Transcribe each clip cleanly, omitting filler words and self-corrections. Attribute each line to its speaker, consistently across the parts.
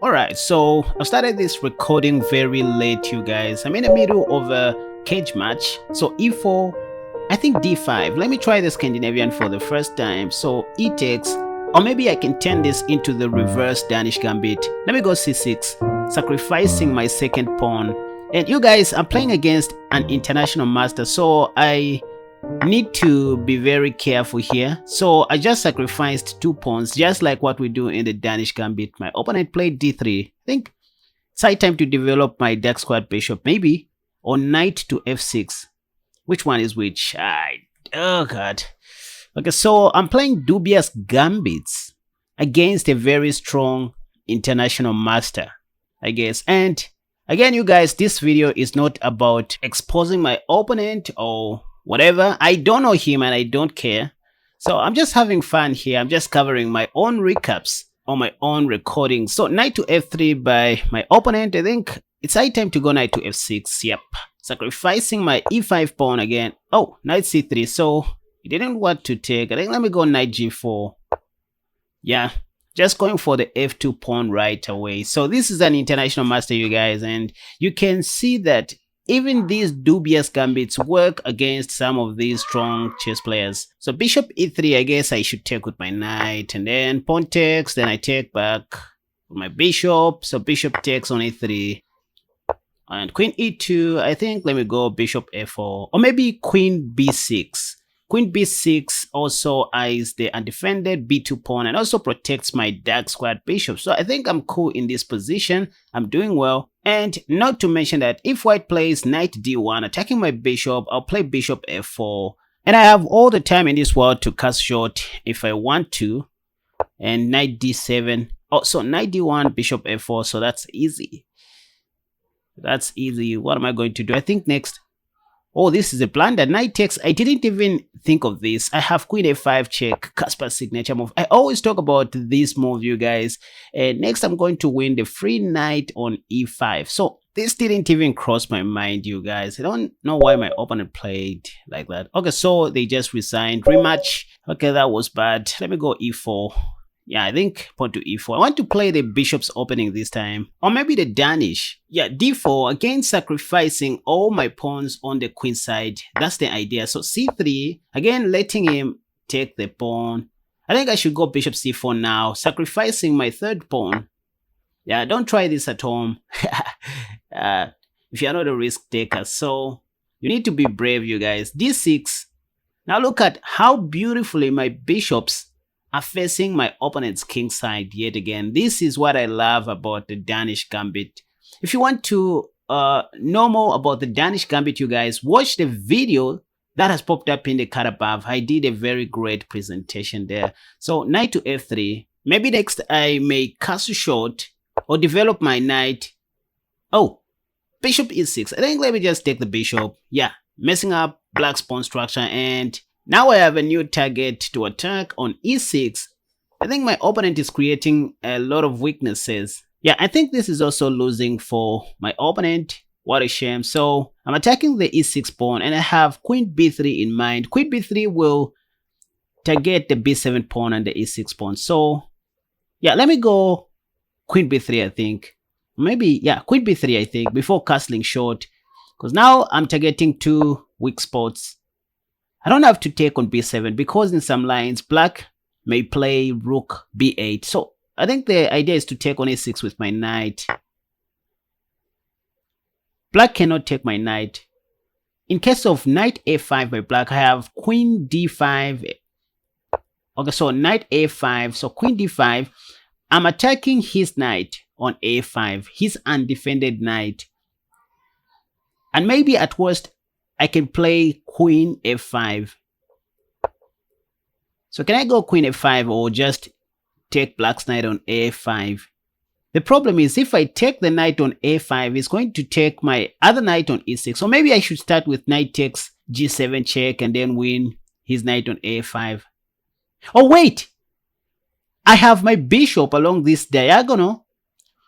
Speaker 1: Alright, so I started this recording very late, you guys. I'm in the middle of a cage match. So e4, I think d5. Let me try the Scandinavian for the first time. So e takes, or maybe I can turn this into the reverse Danish gambit. Let me go c6, sacrificing my second pawn. And you guys, I'm playing against an international master, so I need to be very careful here. So I just sacrificed 2 pawns, just like what we do in the Danish gambit. My opponent played d3. I think it's high time to develop my dark squad bishop, maybe, or knight to f6. Which one is which? Oh god. Okay, so I'm playing dubious gambits against a very strong international master, I guess. And again, you guys, this video is not about exposing my opponent or whatever. I don't know him and I don't care. So I'm just having fun here. I'm just covering my own recaps on my own recording. So knight to f3 by my opponent. I think it's high time to go knight to f6. Yep. Sacrificing my e5 pawn again. Oh, knight c3. So he didn't want to take. I think let me go knight g4. Yeah. Just going for the f2 pawn right away. So this is an international master, you guys. And you can see that even these dubious gambits work against some of these strong chess players. So bishop e3, I guess I should take with my knight, and then pawn takes, then I take back with my bishop. So bishop takes on e3, and queen e2. I think let me go bishop f4, or maybe queen b6. Queen b6 also eyes the undefended b2 pawn and also protects my dark squad bishop. So I think I'm cool in this position. I'm doing well. And not to mention that if white plays knight d1 attacking my bishop, I'll play bishop f4. And I have all the time in this world to cast short if I want to. And knight d7. Oh, so knight d1, bishop f4. So that's easy. That's easy. What am I going to do? I think next. Oh, this is a blunder. Knight takes. I didn't even think of this. I have queen a5 check, Kaspar's signature move. I always talk about this move, you guys. And next, I'm going to win the free knight on e5. So this didn't even cross my mind, you guys. I don't know why my opponent played like that. Okay, so they just resigned. Rematch. Okay, that was bad. Let me go e4. Yeah, I think pawn to e4. I want to play the bishop's opening this time. Or maybe the Danish. Yeah, d4. Again, sacrificing all my pawns on the queen side. That's the idea. So c3. Again, letting him take the pawn. I think I should go bishop c4 now. Sacrificing my third pawn. Yeah, don't try this at home. If you're not a risk taker. So, you need to be brave, you guys. d6. Now look at how beautifully my bishops are facing my opponent's king side yet again. This is what I love about the Danish gambit. If you want to know more about the Danish gambit, you guys, watch the video that has popped up in the card above. I did a very great presentation there. So knight to f3. Maybe next I may castle short or develop my knight. Oh, bishop e6. I think let me just take the bishop. Yeah, messing up black's pawn structure, and now I have a new target to attack on e6. I think my opponent is creating a lot of weaknesses. Yeah, I think this is also losing for my opponent. What a shame. So I'm attacking the e6 pawn and I have queen b3 in mind. Queen b3 will target the b7 pawn and the e6 pawn. So yeah, let me go queen b3, I think. Maybe, yeah, queen b3, I think, before castling short. Because now I'm targeting 2 weak spots. I don't have to take on b7 because in some lines, black may play rook b8. So I think the idea is to take on a6 with my knight. Black cannot take my knight. In case of knight a5 by black, I have queen d5. Okay, so knight a5. So queen d5. I'm attacking his knight on a5. His undefended knight. And maybe at worst, I can play queen f5. So can I go queen f5 or just take black's knight on a5? The problem is if I take the knight on a5, it's going to take my other knight on e6. So maybe I should start with knight takes g7 check and then win his knight on a5. Oh wait! I have my bishop along this diagonal.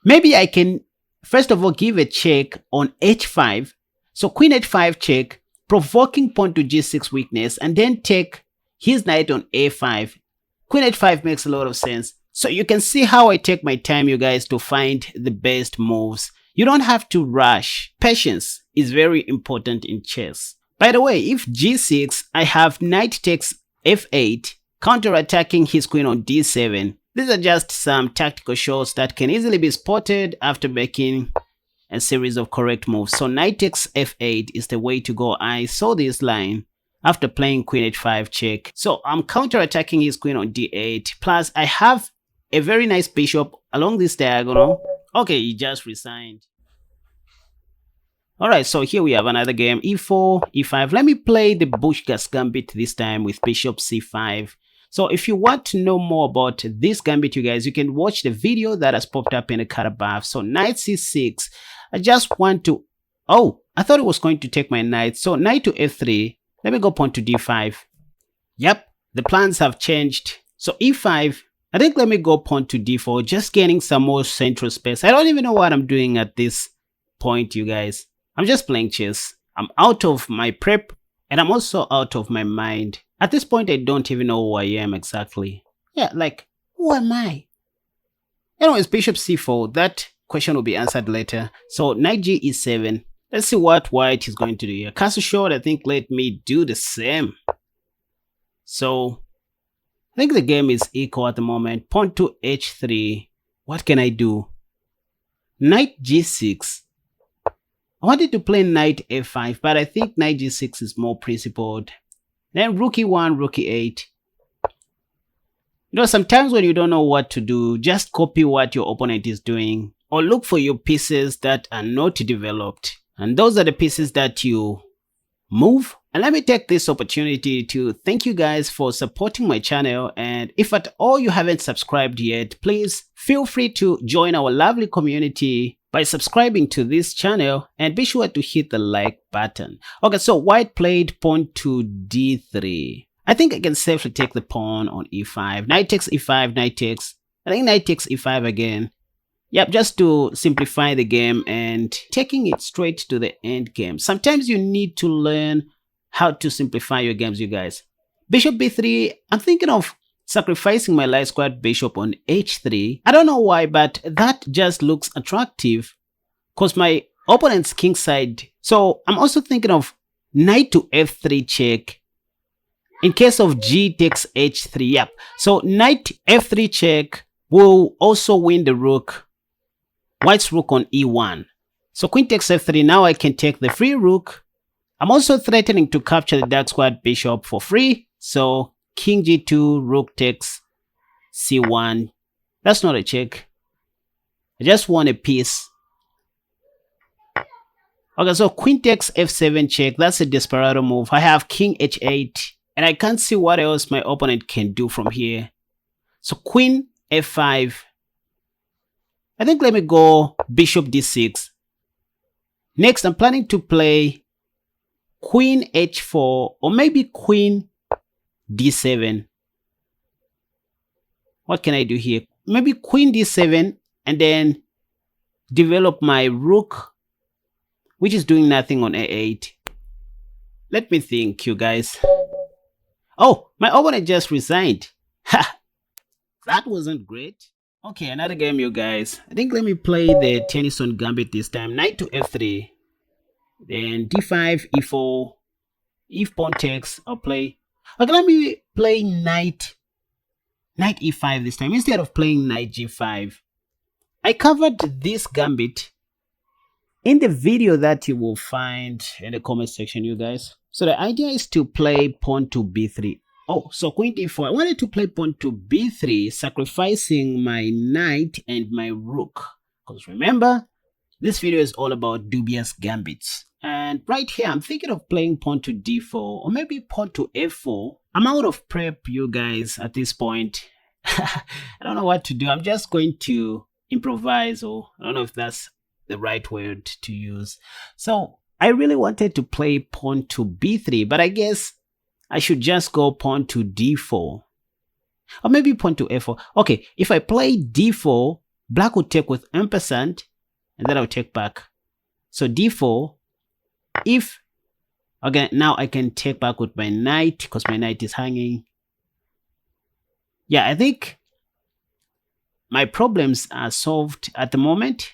Speaker 1: Maybe I can first of all give a check on h5. So queen h5 check, provoking pawn to g6 weakness, and then take his knight on a5. Queen h5 makes a lot of sense. So you can see how I take my time, you guys, to find the best moves. You don't have to rush. Patience is very important in chess. By the way, if g6, I have knight takes f8, counter-attacking his queen on d7. These are just some tactical shots that can easily be spotted after making a series of correct moves. So knight takes f8 is the way to go. I saw this line after playing queen h5 check. So I'm counter-attacking his queen on d8. Plus, I have a very nice bishop along this diagonal. Okay, he just resigned. Alright, so here we have another game. e4, e5. Let me play the Bushgas Gambit this time with bishop c5. So if you want to know more about this gambit, you guys, you can watch the video that has popped up in the card above. So knight c6. I just want to... Oh, I thought it was going to take my knight. So knight to f3. Let me go pawn to d5. Yep, the plans have changed. So e5. I think let me go pawn to d4. Just gaining some more central space. I don't even know what I'm doing at this point, you guys. I'm just playing chess. I'm out of my prep and I'm also out of my mind. At this point, I don't even know who I am exactly. Yeah, like, who am I? Anyways, bishop c4. That question will be answered later. So knight g e7. Let's see what white is going to do here. Castle short, I think let me do the same. So I think the game is equal at the moment. Pawn to h3. What can I do? Knight g6. I wanted to play knight f5, but I think knight g6 is more principled. Then rook e1, rook e8. You know, sometimes when you don't know what to do, just copy what your opponent is doing or look for your pieces that are not developed. And those are the pieces that you move. And let me take this opportunity to thank you guys for supporting my channel. And if at all you haven't subscribed yet, please feel free to join our lovely community by subscribing to this channel and be sure to hit the like button. Okay, so white played pawn to d3. I think I can safely take the pawn on e5. Knight takes e5, knight takes. I think knight takes e5 again. Yep, just to simplify the game and taking it straight to the end game. Sometimes you need to learn how to simplify your games, you guys. Bishop b3, I'm thinking of sacrificing my light squared bishop on h3. I don't know why, but that just looks attractive because my opponent's king side. So I'm also thinking of knight to f3 check in case of g takes h3. Yep. So knight f3 check will also win the rook. White's rook on e1. So queen takes f3. Now I can take the free rook. I'm also threatening to capture the dark squared bishop for free. So king g2, rook takes c1. That's not a check. I just want a piece. Okay, so queen takes f7 check. That's a desperado move. I have king h8. And I can't see what else my opponent can do from here. So queen f5. I think let me go bishop d6. Next, I'm planning to play queen h4 or maybe queen d7. What can I do here? Maybe queen d7 and then develop my rook, which is doing nothing on a8. Let me think, you guys. Oh, my opponent just resigned. Ha! That wasn't great. Okay, another game, you guys. I think let me play the Tennyson Gambit this time. Knight to f3. Then d5, e4. If pawn takes, I'll play. Okay, let me play knight e5 this time instead of playing knight g5. I covered this gambit in the video that you will find in the comment section, you guys. So the idea is to play pawn to b3. Oh, so queen d4. I wanted to play pawn to b3, sacrificing my knight and my rook. Because remember, this video is all about dubious gambits. And right here, I'm thinking of playing pawn to d4 or maybe pawn to f4. I'm out of prep, you guys, at this point. I don't know what to do. I'm just going to improvise, or I don't know if that's the right word to use. So I really wanted to play pawn to b3, but I guess I should just go pawn to d4 or maybe pawn to f4. Okay, if I play d4, black will take with ampersand and then I'll take back. So d4, if again, now I can take back with my knight because my knight is hanging. Yeah, I think my problems are solved at the moment.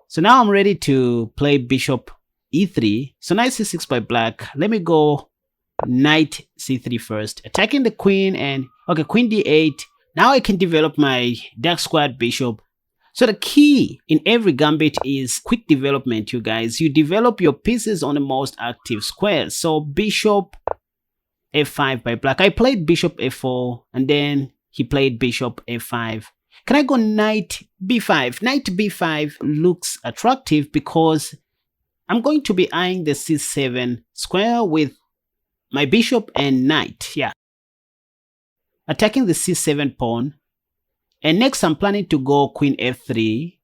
Speaker 1: So now I'm ready to play bishop e3. So knight c6 by black. Let me go knight c3 first, attacking the queen, and okay, queen d8. Now I can develop my dark squared bishop. So the key in every gambit is quick development, you guys. You develop your pieces on the most active squares. So bishop f5 by black. I played bishop f4 and then he played bishop f5. Can I go knight b5? Knight b5 looks attractive because I'm going to be eyeing the c7 square with my bishop and knight. Yeah. Attacking the c7 pawn. And next I'm planning to go queen f3.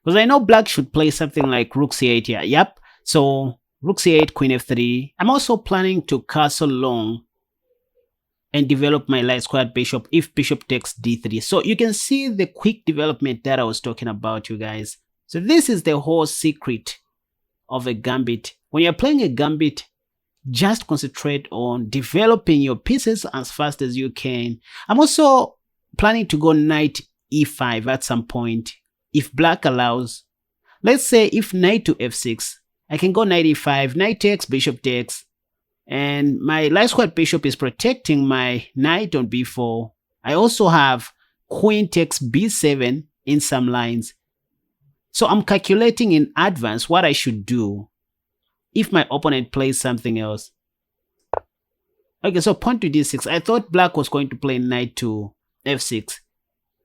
Speaker 1: Because I know black should play something like rook c8 here. Yep. So rook c8, queen f3. I'm also planning to castle long and develop my light squared bishop if bishop takes d3. So you can see the quick development that I was talking about, you guys. So this is the whole secret of a gambit. When you're playing a gambit, just concentrate on developing your pieces as fast as you can. I'm also planning to go knight e5 at some point if black allows. Let's say if knight to f6, I can go knight e5, knight takes, bishop takes, and my light squared bishop is protecting my knight on b4. I also have queen takes b7 in some lines. So I'm calculating in advance what I should do if my opponent plays something else. Okay, so pawn to d6. I thought black was going to play knight to f6.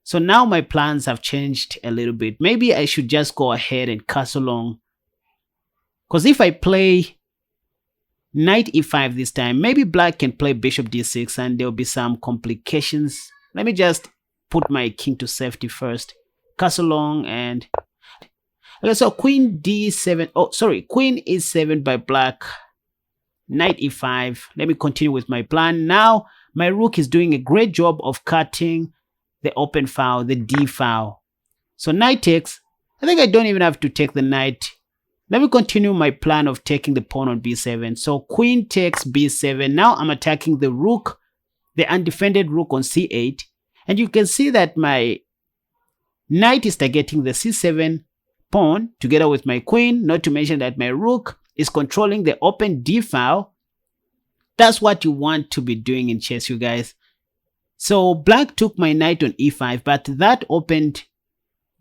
Speaker 1: So now my plans have changed a little bit. Maybe I should just go ahead and castle long. Because if I play knight e5 this time, maybe black can play bishop d6 and there will be some complications. Let me just put my king to safety first. Castle long and... Okay, so queen d7. Oh, sorry, queen e7 by black. Knight e5. Let me continue with my plan. Now, my rook is doing a great job of cutting the open file, the d file. So knight takes. I think I don't even have to take the knight. Let me continue my plan of taking the pawn on b7. So queen takes b7. Now I'm attacking the rook, the undefended rook on c8. And you can see that my knight is targeting the c7 pawn together with my queen, not to mention that my rook is controlling the open d file. That's what you want to be doing in chess, you guys. So black took my knight on e5, but that opened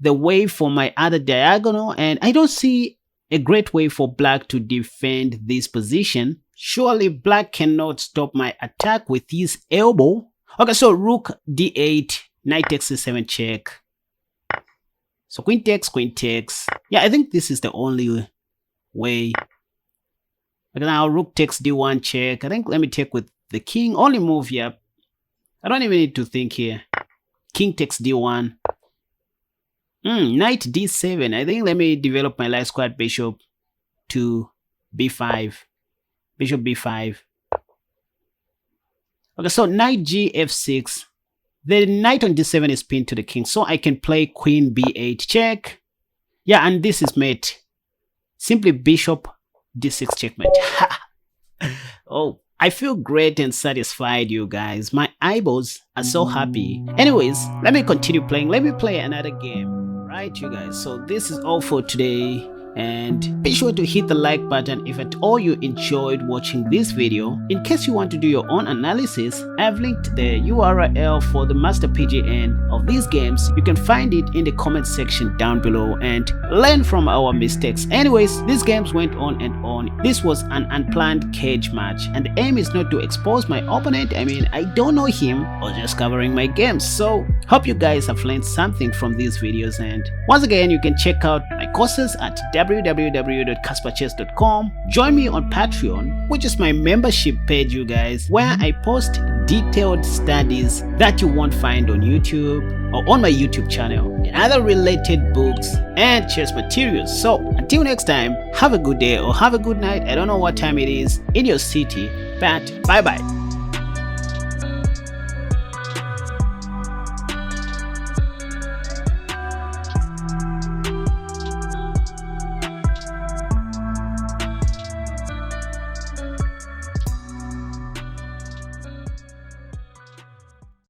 Speaker 1: the way for my other diagonal, and I don't see a great way for black to defend this position. Surely black cannot stop my attack with his elbow. Okay, so rook d8, knight takes c7 check. So queen takes, queen takes. Yeah, I think this is the only way. Okay, now rook takes d1 check. I think let me take with the king. Only move here. I don't even need to think here. King takes d1. Knight d7. I think let me develop my light squared bishop to b5. Bishop b5. Okay, so knight gf6. The knight on d7 is pinned to the king, so I can play queen b8 check. Yeah, and this is mate. Simply bishop d6 checkmate. Oh, I feel great and satisfied, you guys. My eyeballs are so happy. Anyways, let me continue playing. Let me play another game. Right, you guys. So this is all for today. And be sure to hit the like button if at all you enjoyed watching this video. In case you want to do your own analysis, I've linked the URL for the master PGN of these games. You can find it in the comment section down below and learn from our mistakes. Anyways, these games went on and on. This was an unplanned cage match and the aim is not to expose my opponent. I mean, I don't know him, or just covering my games. So hope you guys have learned something from these videos, and once again you can check out my courses at www.kasperchess.com. Join me on Patreon, which is my membership page, you guys, where I post detailed studies that you won't find on YouTube or on my YouTube channel, and other related books and chess materials. So until next time, have a good day or have a good night. I don't know what time it is in your city, but bye bye.